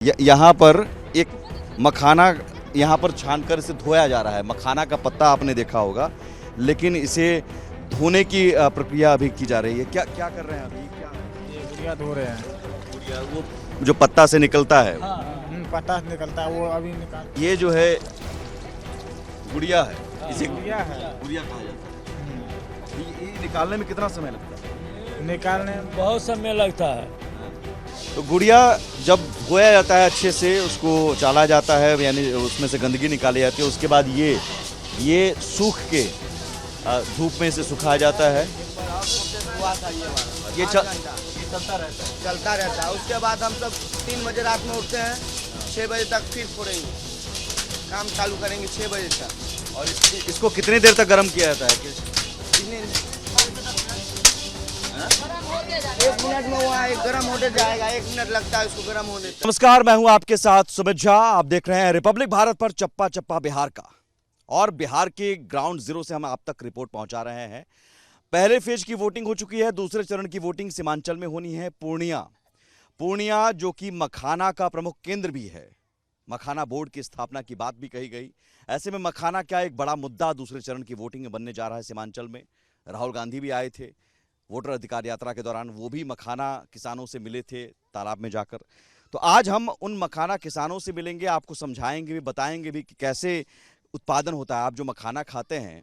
यहाँ पर एक मखाना यहाँ पर छानकर इसे धोया जा रहा है। मखाना का पत्ता आपने देखा होगा, लेकिन इसे धोने की प्रक्रिया अभी की जा रही है। क्या क्या कर रहे हैं अभी? क्या ये गुड़िया धो रहे हैं। गुड़िया वो जो पत्ता से निकलता है, पत्ता से निकलता है वो अभी निकाल। ये जो है गुड़िया है, इसे गुड़िया है। गुड़िया कहा जाता है। ये निकालने में कितना समय लगता है? निकालने में बहुत समय लगता है। तो गुड़िया जब धोया जाता है अच्छे से, उसको चाला जाता है, यानी उसमें से गंदगी निकाली जाती है। उसके बाद ये सूख के धूप में इसे सुखाया जाता है। ये चलता रहता है। उसके बाद हम सब 3 बजे रात में उठते हैं, 6 बजे तक फिर फोड़ेंगे, काम चालू करेंगे 6 बजे तक। और इसको कितनी देर तक गर्म किया जाता है? 1 मिनट में वहाँ एक गर्म होने जाएगा, 1 मिनट लगता है उसको गर्म होने। नमस्कार, मैं हूं आपके साथ सुमित झा। आप देख रहे हैं रिपब्लिक भारत पर चप्पा चप्पा बिहार का, और बिहार के ग्राउंड जीरो से हम आप तक रिपोर्ट पहुंचा रहे हैं। पहले फेज की वोटिंग हो चुकी है, दूसरे चरण की वोटिंग सीमांचल में होनी है। पूर्णिया जो कि मखाना का प्रमुख केंद्र भी है। मखाना बोर्ड की स्थापना की बात भी कही गई। ऐसे में मखाना क्या एक बड़ा मुद्दा दूसरे चरण की वोटिंग में बनने जा रहा है। सीमांचल में राहुल गांधी भी आए थे वोटर अधिकार यात्रा के दौरान, वो भी मखाना किसानों से मिले थे तालाब में जाकर। तो आज हम उन मखाना किसानों से मिलेंगे, आपको समझाएंगे भी, बताएंगे भी कि कैसे उत्पादन होता है। आप जो मखाना खाते हैं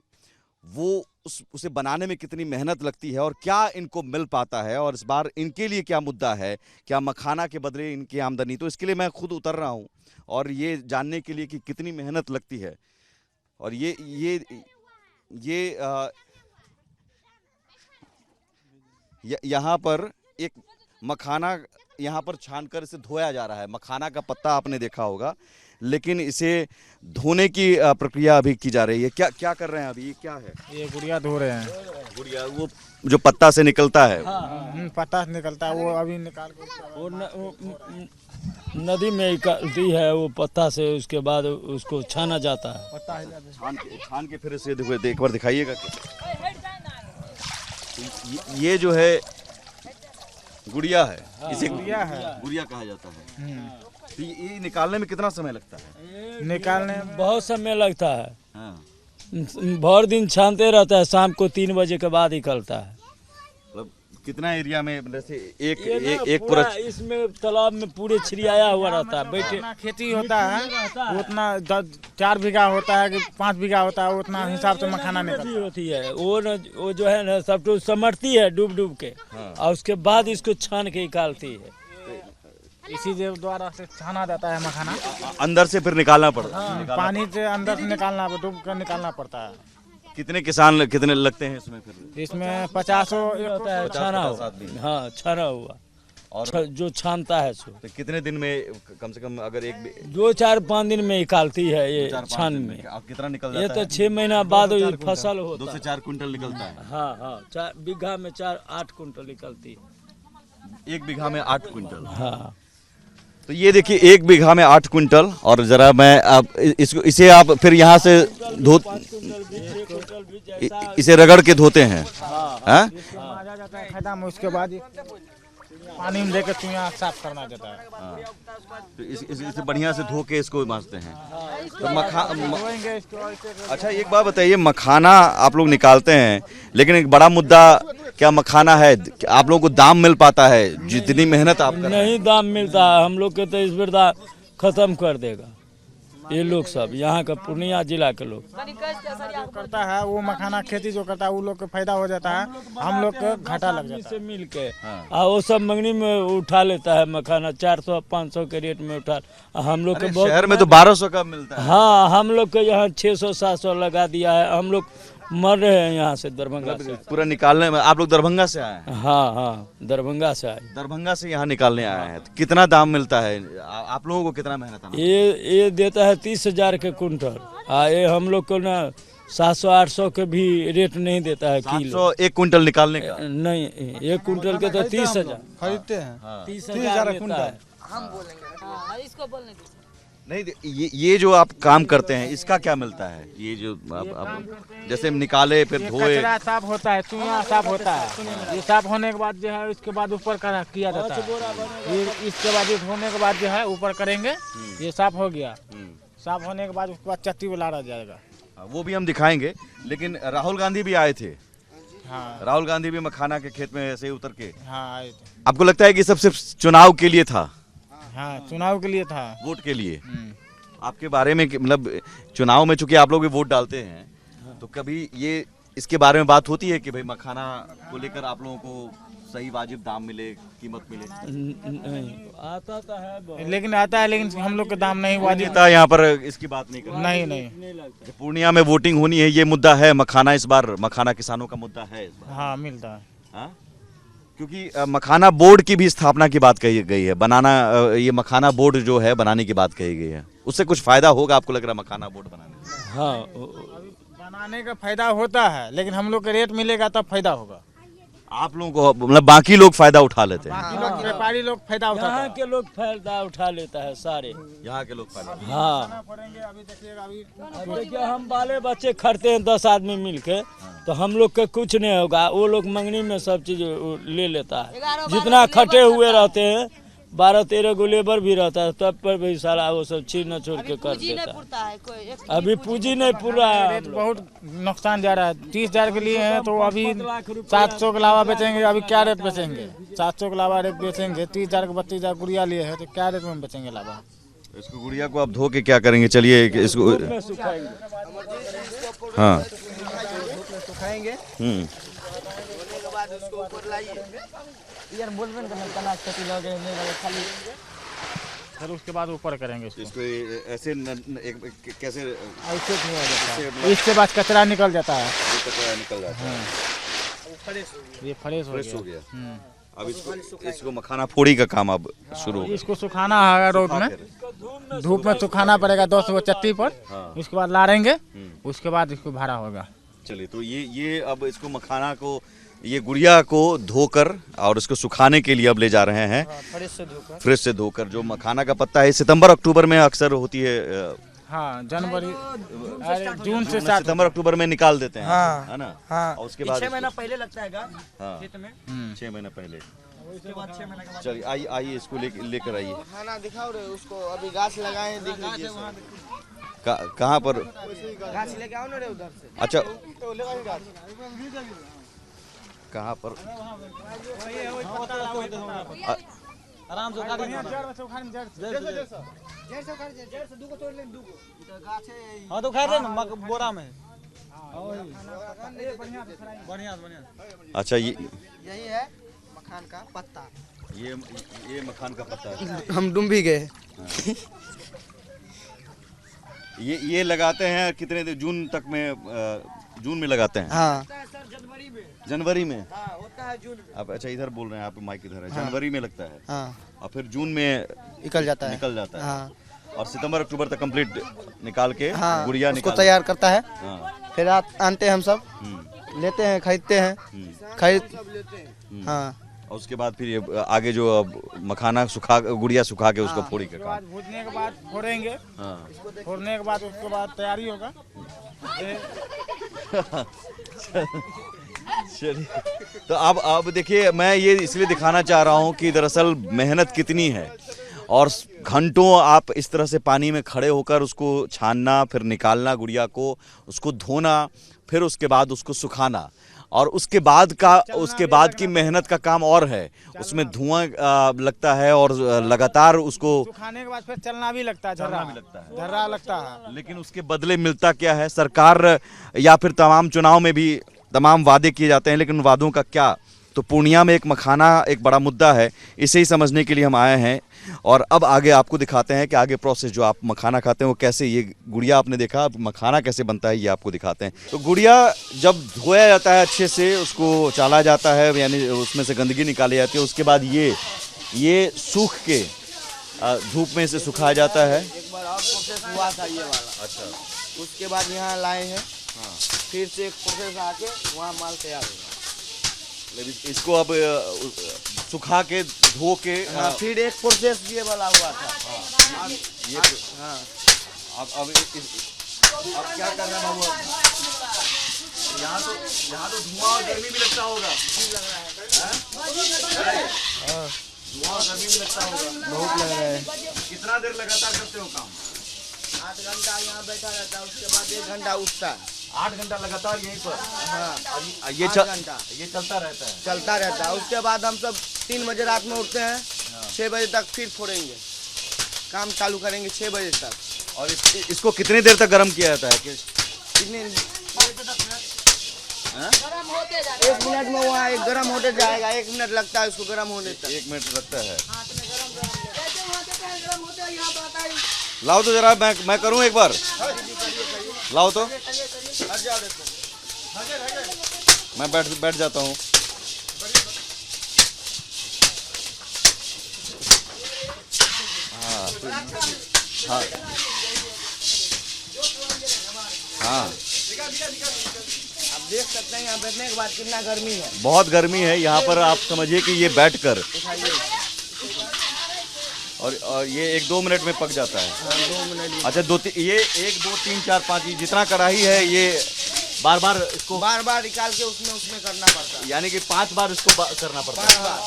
वो उसे बनाने में कितनी मेहनत लगती है और क्या इनको मिल पाता है, और इस बार इनके लिए क्या मुद्दा है, क्या मखाना के बदले इनकी आमदनी। तो इसके लिए मैं खुद उतर रहा हूँ और ये जानने के लिए कि कितनी मेहनत लगती है। और यहाँ पर एक मखाना यहाँ पर छानकर इसे धोया जा रहा है। मखाना का पत्ता आपने देखा होगा, लेकिन इसे धोने की प्रक्रिया अभी की जा रही है। क्या क्या कर रहे हैं अभी? ये क्या है? ये गुड़िया धो रहे हैं। गुड़िया वो जो पत्ता से निकलता है, पत्ता से निकलता है वो अभी निकाल के वो नदी में निकलती है वो पत्ता से, उसके बाद उसको छाना जाता है। छान के फिर इसे एक बार दिखाइएगा। ये जो है गुड़िया है, इसे गुड़िया है। गुड़िया कहा जाता है। तो ये निकालने में कितना समय लगता है? निकालने में बहुत समय लगता है। हाँ। भर दिन छानते रहता है, शाम को 3 बजे के बाद निकलता है। मतलब कितना एरिया में, जैसे एक पूरा इसमें तालाब में पूरे छिड़ियाया हुआ रहता है। बैठे खेती होता है उतना 4 बीघा होता है कि 5 बीघा होता है, उतना हिसाब से मखाना निकलता होती है। वो जो है ना सब तो समरती है डूब के। हाँ। और उसके बाद इसको छान के निकालती है। इसी द्वारा से छाना जाता है मखाना। अंदर से फिर निकालना पड़ता है। पानी से अंदर से निकालना, डूब कर निकालना पड़ता है। कितने किसान कितने लगते हैं इसमें? फिर इसमें 50 होता है छाना हुआ। हाँ, छाना हुआ और जो छानता है सो। तो कितने दिन में कम से कम, अगर 2-4-5 दिन में निकालती है ये छान में। कितना निकल जाता ये है? तो 6 महीना बाद फसल होता है। 2 से 4 कुंटल निकलता है। हाँ, 4 बीघा में 4-8 कुंटल निकलती है। 1 बीघा में 8 कुंटल। हाँ। तो ये देखिए 1 बीघा में 8 कुंटल। और जरा मैं आप इसे आप फिर यहाँ से इसे रगड़ के धोते हैं। हाँ? उसके बाद पानी में लेकर चुइयां साफ करना जाता है। तो इसे बढ़िया से धो के इसको मांजते हैं। तो अच्छा, एक बात बताइए, मखाना आप लोग निकालते हैं, लेकिन एक बड़ा मुद्दा क्या मखाना है? आप लोगों को दाम मिल पाता है जितनी मेहनत आप कर रहे हैं? नहीं दाम मिलता है। हम लोग के तो इस बार खत्म कर देगा ये लोग सब, यहाँ का पूर्णिया जिला के लोग करता है। वो मखाना खेती जो करता है वो लोग को फायदा हो जाता है, हम लोग को घाटा लग जाता है। से मिल के वो सब मंगनी में उठा लेता है मखाना, 400-500 के रेट में उठा। हम लोग के शहर में तो 1200 का मिलता है। हाँ, हम लोग के यहाँ 600-700 लगा दिया है। हम लोग मर रहे हैं यहाँ से, दरभंगा से। पूरा निकालने में आप लोग दरभंगा से आए हैं? हाँ, दरभंगा से आए। दरभंगा से यहाँ निकालने आए हैं। तो कितना दाम मिलता है? आप लोगों को कितना मेहनत है? ये देता है 30,000 के कुंटल। ये हम लोग को ना 700-800 के भी रेट नहीं देता है किलो। 1 कुंटल निकालने का? नहीं, 1 कुंटल के तो 30,000 खरीदते हैं। 30,000 कुंटल। हम बोलेंगे। इसको बोलने दीजिए। नहीं, ये जो आप काम करते हैं इसका क्या मिलता है? ये जो आप जैसे निकाले फिर ये धोए, कचरा साफ होता है, चूहा साफ होता है। ये साफ होने के बाद जो है इसके बाद ऊपर किया जाता है। ये इसके बाद ये धोने के बाद जो है ऊपर करेंगे। ये साफ हो गया। साफ होने के बाद उसके बाद चट्टी में लाड़ा जाएगा। वो भी हम दिखाएंगे। लेकिन राहुल गांधी भी आए थे। हाँ राहुल गांधी भी मखाना के खेत में ऐसे ही उतर के, हाँ आए थे। आपको लगता है कि सब सिर्फ चुनाव के लिए था? हाँ चुनाव के लिए था। वोट के लिए? आपके बारे में मतलब चुनाव में चूंकि आप लोग भी वोट डालते हैं, तो कभी ये इसके बारे में बात होती है कि भाई मखाना को लेकर आप लोगों को सही वाजिब दाम मिले, कीमत मिले? नहीं आता तो है बहुत। लेकिन आता है, लेकिन हम लोग के दाम नहीं वाजिब। नेता यहाँ पर इसकी बात नहीं कर रहे। नहीं नहीं। पूर्णिया में वोटिंग होनी है, ये मुद्दा है मखाना, इस बार मखाना किसानों का मुद्दा है इस बार। हाँ मिलता है। हाँ? क्योंकि मखाना बोर्ड की भी स्थापना की बात कही गई है, ये मखाना बोर्ड जो है बनाने की बात कही गई है। उससे कुछ फायदा होगा आपको लग रहा है मखाना बोर्ड बनाने से? हाँ बनाने का फायदा होता है, लेकिन हम लोग को रेट मिलेगा तब फायदा होगा। आप लोगों को मतलब बाकी लोग फायदा उठा लेते हैं? बाकी लोग व्यापारी लोग फायदा उठाते यहाँ हैं। के लोग फायदा उठा लेता है सारे। यहाँ के लोग फायदा? हाँ अभी देखिएगा, अभी अब देखिए हम बाले बच्चे खड़ते हैं 10 आदमी मिलके, तो हम लोग का कुछ नहीं होगा। वो लोग मंगनी में सब चीज ले लेता है। जितना खटे हुए रहते हैं 12-13 गो लेबर भी रहता है, तब पर भी सारा वो सब छीन छोड़ के कर देता है। अभी पूंजी नहीं पूरा है। रेट बहुत नुकसान जा रहा है। 30,000 के लिए है तो अभी 700 के अलावा बेचेंगे। अभी क्या रेट बेचेंगे? 700 के अलावा रेट बेचेंगे। 30,000 के 32,000 गुड़िया लिए है तो क्या रेट में बेचेंगे अलावा? इसको गुड़िया को आप धो के क्या करेंगे? चलिए इसको हाँ सुखाएंगे। धोने के बाद उसको ऊपर लाइए। यार बोलबे ना तना खेती लगे नहीं लगे खाली। फिर उसके बाद ऊपर करेंगे इसको ऐसे कैसे ऐसे धोया जाता है। इसके बाद कचरा निकल जाता है। कचरा निकल जाता है? ये फ्रेश हो गया। अब इसको मखाना फोड़ी का काम अब शुरू होगा। इसको सुखाना है रोड में, धूप में सुखाना पड़ेगा 10 गो चट्टी पर। उसके बाद लारेंगे, उसके बाद इसको भाड़ा होगा। चलिए, तो ये अब इसको मखाना को, ये गुड़िया को धोकर और इसको सुखाने के लिए अब ले जा रहे हैं। फ्रेश से धोकर जो मखाना का पत्ता है सितंबर अक्टूबर में अक्सर होती है। हाँ जनवरी जून से स्टार्ट, सितंबर अक्टूबर में निकाल देते हैं। हाँ, है ना? हाँ। और उसके बाद 6 महीना पहले लगता है हाँ, खेत में। 6 महीने पहले। चलिए आइए इसको लेकर आइए। खाना दिखाओ रे उसको। अभी गाछ लगाए देख लीजिए। कहाँ पर? गाछ लेके आओ ना रे उधर से। अच्छा, कहाँ पर? आराम से हाँ तो खा रहे ना बोरा में। बढ़िया। अच्छा, यही है मखान का पत्ता। ये मखान का पत्ता है। हम डूब भी गए। ये लगाते हैं कितने दिन? जून तक में, जून में लगाते हैं? हाँ जनवरी में होता है जून। आप अच्छा इधर बोल रहे हैं, आप माइक इधर है। जनवरी में लगता है। हाँ और फिर जून में निकल जाता है। हाँ। और सितंबर अक्टूबर तक कंप्लीट निकाल के हाँ, गुड़िया उसको निकाल तैयार करता है। हाँ। फिर आनते हैं हम सब, लेते हैं, खरीदते हैं, हाँ। और उसके बाद फिर ये आगे जो अब मखाना गुड़िया सुखा के उसको फोड़ी का काम। भूजने के बाद फोड़ेंगे। हाँ। फोड़ने के बाद उसके बाद तैयारी होगा। चलिए, तो अब देखिए, मैं ये इसलिए दिखाना चाह रहा हूँ कि दरअसल मेहनत कितनी है और घंटों आप इस तरह से पानी में खड़े होकर उसको छानना, फिर निकालना गुड़िया को, उसको धोना, फिर उसके बाद उसको सुखाना, और उसके बाद की मेहनत का काम और है। उसमें धुआं लगता है और लगातार उसको सुखाने के बाद फिर चलना भी लगता है, झर्रा लगता है। लेकिन उसके बदले मिलता क्या है? सरकार या फिर तमाम चुनाव में भी तमाम वादे किए जाते हैं, लेकिन वादों का क्या? तो पूर्णिया में एक मखाना एक बड़ा मुद्दा है। इसे ही समझने के लिए हम आए हैं और अब आगे आपको दिखाते हैं कि आगे प्रोसेस जो आप मखाना खाते हैं वो कैसे, ये गुड़िया आपने देखा, अब मखाना कैसे बनता है ये आपको दिखाते हैं। तो गुड़िया जब धोया जाता है अच्छे से, उसको चाला जाता है, यानी उसमें से गंदगी निकाली जाती है। उसके बाद ये सूख के धूप में से सुखाया जाता है। एक बार और प्रोसेस हुआ था ये वाला। अच्छा, उसके बाद यहाँ लाए हैं। हाँ। फिर से एक प्रोसेस आके वहाँ माल तैयार होगा। इसको अब सुखा के धो के हाँ, फिर एक प्रोसेस ये वाला हुआ था। ये हाँ अब क्या करना है बाबू? यहाँ तो धुआं और गर्मी भी लगता होगा। धुआं और गर्मी भी लगता होगा। बहुत लग रहा है। कितना देर लगातार करते हो काम? 8 घंटा यहाँ बैठा रहता है, उसके बाद 1 घंटा उठता है। 8 घंटा लगातार यहीं पर? हाँ ये 8 घंटा ये चलता रहता है? चलता रहता है। उसके बाद हम सब 3 बजे रात में उठते हैं, 6 बजे तक फिर फोड़ेंगे, काम चालू करेंगे 6 बजे तक। और इसको कितनी देर तक गर्म किया जाता है? कितने 1 मिनट में वहाँ एक गर्म होते जाएगा। 1 मिनट लगता है उसको गर्म होने तक। 1 मिनट लगता है। लाओ तो जरा, मैं करूं एक बार। लाओ तो, मैं बैठ जाता हूँ। हाँ हाँ, आप देख सकते हैं यहाँ बैठने के बाद कितना गर्मी है। बहुत गर्मी है यहाँ पर। आप समझिए कि ये बैठकर और ये 1-2 मिनट में पक जाता है। 2 मिनट। अच्छा, ये 1 2 3 4 5 जितना कढ़ाई है, ये बार बार इसको बार निकाल के उसमें करना पड़ता है। यानी कि 5 बार इसको करना पड़ता है। बार।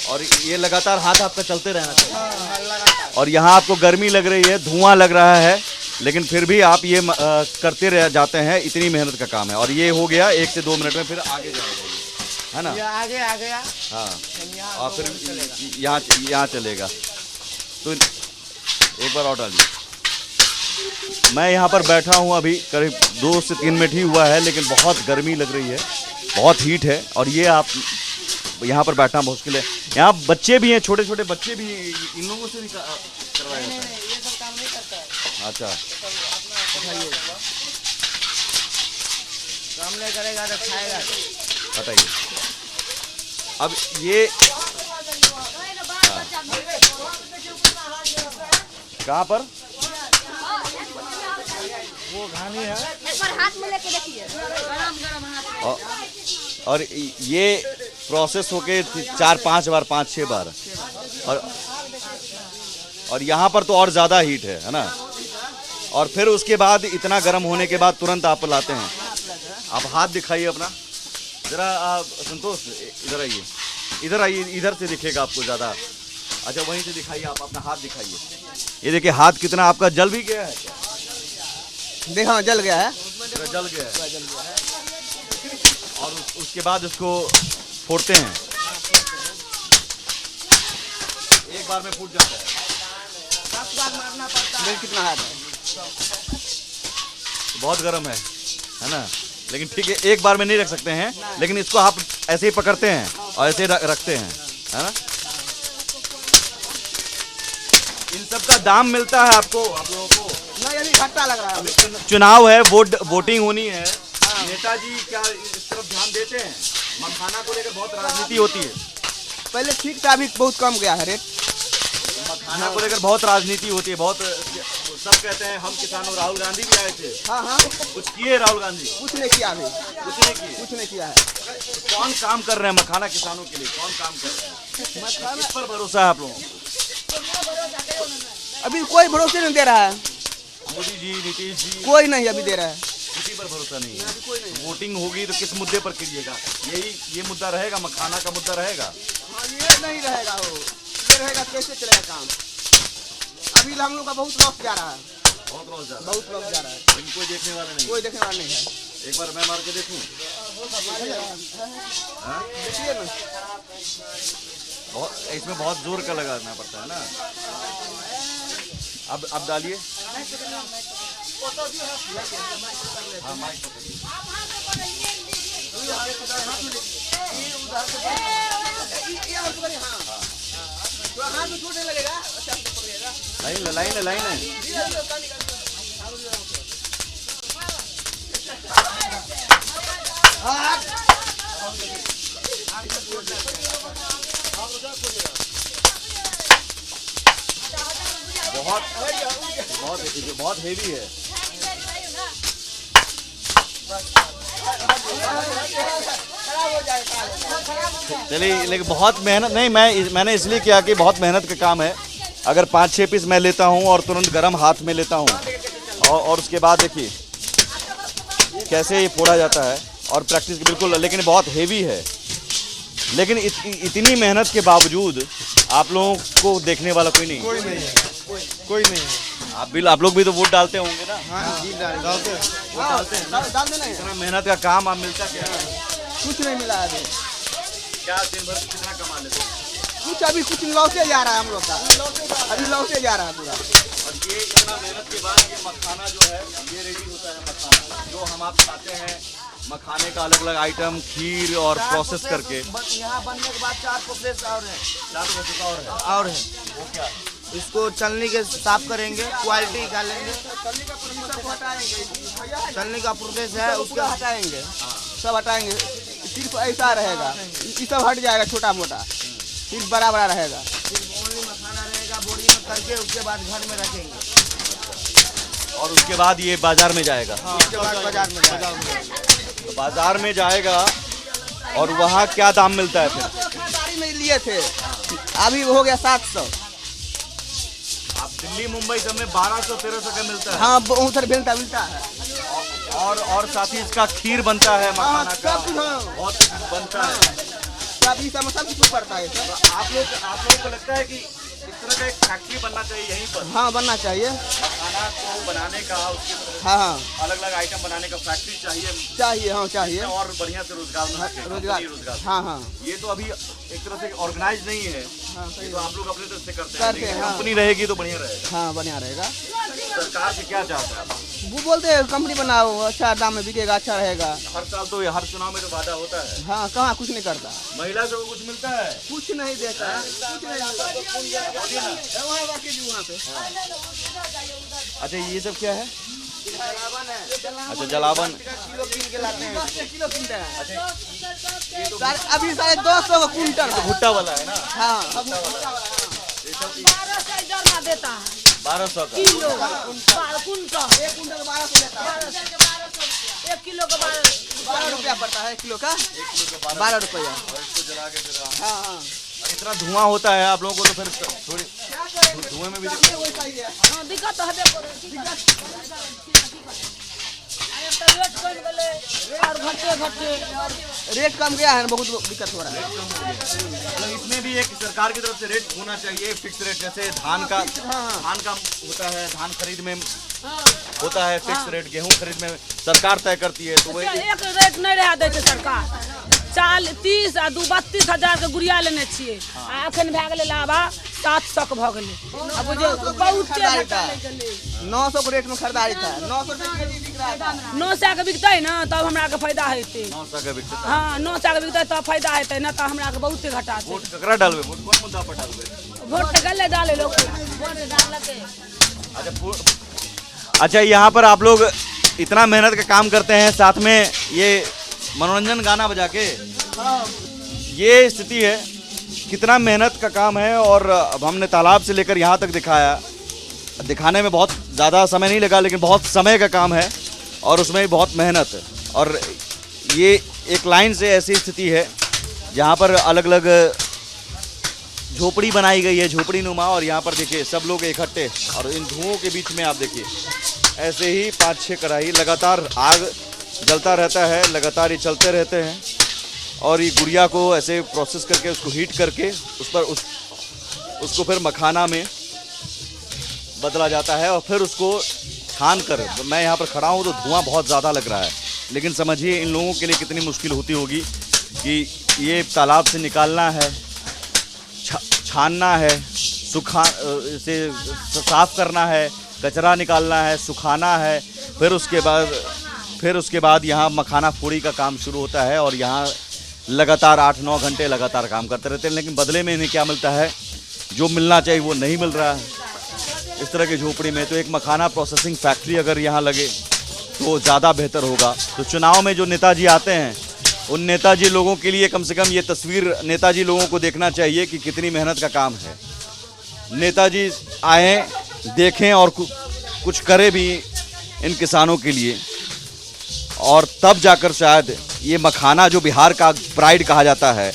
और ये लगातार हाथ आपका चलते रहना चाहिए। हाँ, लगातार। और यहाँ आपको गर्मी लग रही है, धुआं लग रहा है, लेकिन फिर भी आप ये करते रह जाते हैं। इतनी मेहनत का काम है। और ये हो गया 1 से 2 मिनट में, फिर आगे जाएगा ये, है ना? ये आगे आ गया। हाँ, यहाँ और 2 फिर मिनट चलेगा। यहाँ चलेगा। तो एक बार और डालिए। मैं यहाँ पर बैठा हूँ अभी करीब 2 से 3 मिनट ही हुआ है, लेकिन बहुत गर्मी लग रही है, बहुत हीट है। और ये आप यहाँ पर बैठना मुश्किल है। यहाँ बच्चे भी हैं, छोटे छोटे बच्चे भी हैं। इन लोगों से भी करवाया जाता है? ये सब काम नहीं करता है। अच्छा, काम नहीं करेगा तो खाएगा। बताइए। अब ये कहाँ पर? वो घानी है। एक बार हाथ में लेके देखिए, गरम हाथ। और ये प्रोसेस होके 4-5 बार, 5-6 बार। और यहाँ पर तो और ज़्यादा हीट है ना? और फिर उसके बाद इतना गर्म होने के बाद तुरंत आप लाते हैं। आप हाथ दिखाइए अपना ज़रा। आप संतोष, इधर आइए, इधर से दिखेगा आपको ज़्यादा। अच्छा, वहीं से दिखाइए, आप अपना हाथ दिखाइए। ये देखिए हाथ कितना आपका जल भी गया है। देखो जल गया है। जल गया है। और उसके बाद इसको फोड़ते हैं। एक बार में फूट जाता है। 10 बार मारना पड़ता है। कितना हाथ है? बहुत गर्म है ना? लेकिन ठीक है, एक बार में नहीं रख सकते हैं, लेकिन इसको आप ऐसे ही पकड़ते हैं और ऐसे रखते हैं, है ना? इन सब का दाम मिलता है आपको, आप लोगों को? नहीं, अभी घाटा लग रहा है। चुनाव है, वोटिंग होनी है। नेताजी क्या इस तरफ ध्यान देते हैं? मखाना को लेकर बहुत राजनीति होती है। पहले ठीक था, अभी बहुत कम गया है रेट। मखाना को लेकर बहुत राजनीति होती है। बहुत सब कहते हैं हम किसानों। राहुल गांधी भी आए थे। हाँ हाँ, कुछ किए राहुल गांधी? कुछ नहीं किया अभी। कुछ नहीं किया है। कौन काम कर रहे हैं मखाना किसानों के लिए? कौन काम कर रहे हैं? किस पर भरोसा है आप लोगों को? अभी कोई भरोसे नहीं दे रहा है। मोदी जी, नीतीश जी, कोई नहीं अभी दे रहा है। किसी पर भरोसा नहीं है। वोटिंग होगी तो किस मुद्दे पर कीजिएगा? ये मुद्दा रहेगा, मखाना का मुद्दा रहेगा। हाँ, ये नहीं रहेगा। ये रहेगा, कैसे चलेगा काम? अभी हम लोग का बहुत लॉस जा रहा है। बहुत लॉस जा रहा है। बहुत लॉस जा रहा है। लेकिन कोई देखने वाला नहीं। कोई देखने वाला नहीं है। एक बार मैं मार के देखूं? हाँ? देखिए ना, इसमें बहुत जोर का लगाना पड़ता है ना? अब डालिए। हाँ, माइक पकड़िए। हाथ में छूटने लगेगा। लाइन है। बहुत हेवी है। चलिए, लेकिन बहुत मेहनत नहीं, मैंने इसलिए किया कि बहुत मेहनत का काम है। अगर 5-6 पीस मैं लेता हूँ और तुरंत गर्म हाथ में लेता हूँ और उसके बाद देखिए कैसे ये फोड़ा जाता है और प्रैक्टिस बिल्कुल, लेकिन बहुत हेवी है। लेकिन इतनी मेहनत के बावजूद आप लोगों को देखने वाला कोई नहीं है। आप लोग भी तो वोट डालते होंगे ना? हाँ जी डालते हैं। इतना मेहनत का काम आप मिलता क्या है? कुछ नहीं मिला अभी। क्या दिन भर कितना कमा लेते हैं? कुछ अभी कुछ लौटे जा रहा है हम लोग का, अभी लौटे जा रहा है पूरा। और ये इतना मेहनत के बाद ये मखाना जो है ये रेडी होता है। मखाना जो हम आप खाते हैं, मखाने का अलग अलग आइटम, खीर और प्रोसेस करके यहाँ बनने के बाद 4 प्रोसेस और है। 4 प्रोसेस और है। वो क्या? इसको चलनी के साफ करेंगे, क्वालिटी निकालेंगे, चलनी का प्रोसेस है उसको हटाएंगे, सब हटाएंगे। सिर्फ ऐसा रहेगा, ये सब हट जाएगा छोटा मोटा, सिर्फ बड़ा बड़ा रहेगा। सिर्फ ओनली मखाना रहेगा बोरी में करके, उसके बाद घर में रखेंगे और उसके बाद ये बाजार में जाएगा। उसके बाद बाजार में जाएगा। तो बाजार में जाएगा और वहाँ क्या दाम मिलता है फिर? खरीदारी में लिए थे, अभी हो गया 700। आप दिल्ली मुंबई सब में 1200-1300 का मिलता है। हाँ उधर मिलता है। और साथ ही इसका खीर बनता है, मखाना का सब कुछ बहुत बनता है। सब ये सब कुछ पड़ता है। आप लोगों को लगता है कि इस तरह का एक फैक्ट्री बनना चाहिए यहीं पर? हाँ बनना चाहिए। मखाना को बनाने का, उसके हाँ अलग अलग आइटम बनाने का फैक्ट्री चाहिए। हाँ चाहिए। और बढ़िया से रोजगार। हाँ ये तो अभी एक तरह से ऑर्गेनाइज नहीं है। ये तो आप लोग अपने तरफ से करते हैं, लेकिन हाँ। कंपनी रहेगी तो बढ़िया रहेगा। हाँ बढ़िया रहेगा। सरकार से क्या चाहते हैं आप? वो बोलते हैं कंपनी बनाओ, अच्छा दाम में बिकेगा, अच्छा रहेगा। हर साल तो हर चुनाव में तो वादा होता है। हाँ कहाँ कुछ नहीं करता, महिला से कुछ मिलता है? कुछ नहीं देता है, कुछ नहीं देता। वहाँ बाकी जी वहाँ पे। अच्छा ये सब क्या है? जलावन है। अच्छा जलावन। किलो कीन के लाते हैं, किलो कीनते हैं। अभी 250 का कुंटल। भुट्टा वाला है ना? हाँ 1200 देता है 1200 का किलो, कुंटल। 1 कुंटल 1200 लेता है। 1 किलो का 12 रुपया पड़ता है, 1 किलो का 12 रुपया। और इसको जला के फिर हाँ हाँ इतना धुआं होता है आप लोगों को, तो फिर थोड़ी धुएं में भी दिक्कत है। रेट कम गेले और घटे रेट कम गया है, बहुत दिक्कत हो रहा है। मतलब इसमें भी एक सरकार की तरफ से रेट होना चाहिए, फिक्स रेट। जैसे धान का होता है, धान खरीद में होता है फिक्स रेट, गेहूं खरीद में सरकार तय करती है। तो वही एक रेट नहीं रहा दै छै सरकार। 30 आ 32 हजार के गुड़िया लेने छियै, आ अखन भए गेलै लाभा 700 के भऽ गेलै। अब बुझियौ बहुते घाटा लागि गेलै। 900 के रेट में खरीदारी था, 900 रुपये बिक रहा था। 900 के बिकतै ना तब हमरा के फायदा हेतै। 900 का बिकता है। हाँ 900 के बिकतै तब फायदा हेतै, ना तऽ हमरा के बहुते घाटा छै। वोट ककरा डालबे? वोट कौन मुद्दा पर डालबे? वोट तऽ गले डाले लोग, वोट डाललकै। अच्छा यहाँ पर आप लोग इतना मेहनत का काम करते हैं, साथ में ये मनोरंजन गाना बजा के, ये स्थिति है। कितना मेहनत का काम है। और अब हमने तालाब से लेकर यहाँ तक दिखाया, दिखाने में बहुत ज़्यादा समय नहीं लगा, लेकिन बहुत समय का काम है और उसमें भी बहुत मेहनत। और ये एक लाइन से ऐसी स्थिति है जहाँ पर अलग अलग झोपड़ी बनाई गई है, झोपड़ी नुमा। और यहाँ पर देखिए सब लोग इकट्ठे, और इन धुओं के बीच में आप देखिए ऐसे ही 5-6 कढ़ाई लगातार आग जलता रहता है, लगातार ये चलते रहते हैं। और ये गुड़िया को ऐसे प्रोसेस करके, उसको हीट करके उसको फिर मखाना में बदला जाता है। और फिर उसको छान कर, मैं यहाँ पर खड़ा हूँ तो धुआं बहुत ज़्यादा लग रहा है, लेकिन समझिए इन लोगों के लिए कितनी मुश्किल होती होगी कि ये तालाब से निकालना है, छानना है, इसे साफ करना है, कचरा निकालना है, सुखाना है, फिर उसके बाद यहाँ मखाना फोड़ी का काम शुरू होता है। और यहाँ लगातार 8-9 घंटे लगातार काम करते रहते हैं, लेकिन बदले में इन्हें क्या मिलता है? जो मिलना चाहिए वो नहीं मिल रहा है इस तरह की झोपड़ी में। तो एक मखाना प्रोसेसिंग फैक्ट्री अगर यहाँ लगे तो ज़्यादा बेहतर होगा। तो चुनाव में जो नेताजी आते हैं, उन नेताजी लोगों के लिए कम से कम ये तस्वीर नेताजी लोगों को देखना चाहिए कि कितनी मेहनत का काम है। नेताजी आए, देखें और कुछ करें भी इन किसानों के लिए। और तब जाकर शायद ये मखाना जो बिहार का प्राइड कहा जाता है,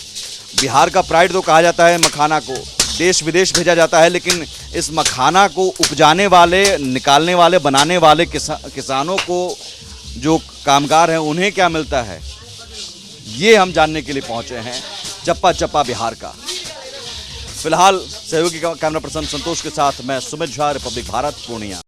बिहार का प्राइड तो कहा जाता है मखाना को, देश विदेश भेजा जाता है, लेकिन इस मखाना को उपजाने वाले, निकालने वाले, बनाने वाले किसानों को, जो कामगार हैं, उन्हें क्या मिलता है, ये हम जानने के लिए पहुंचे हैं चप्पा चप्पा बिहार का। फिलहाल सहयोगी कैमरा पर्सन संतोष के साथ मैं सुमित झा, रिपब्लिक भारत, पूर्णिया।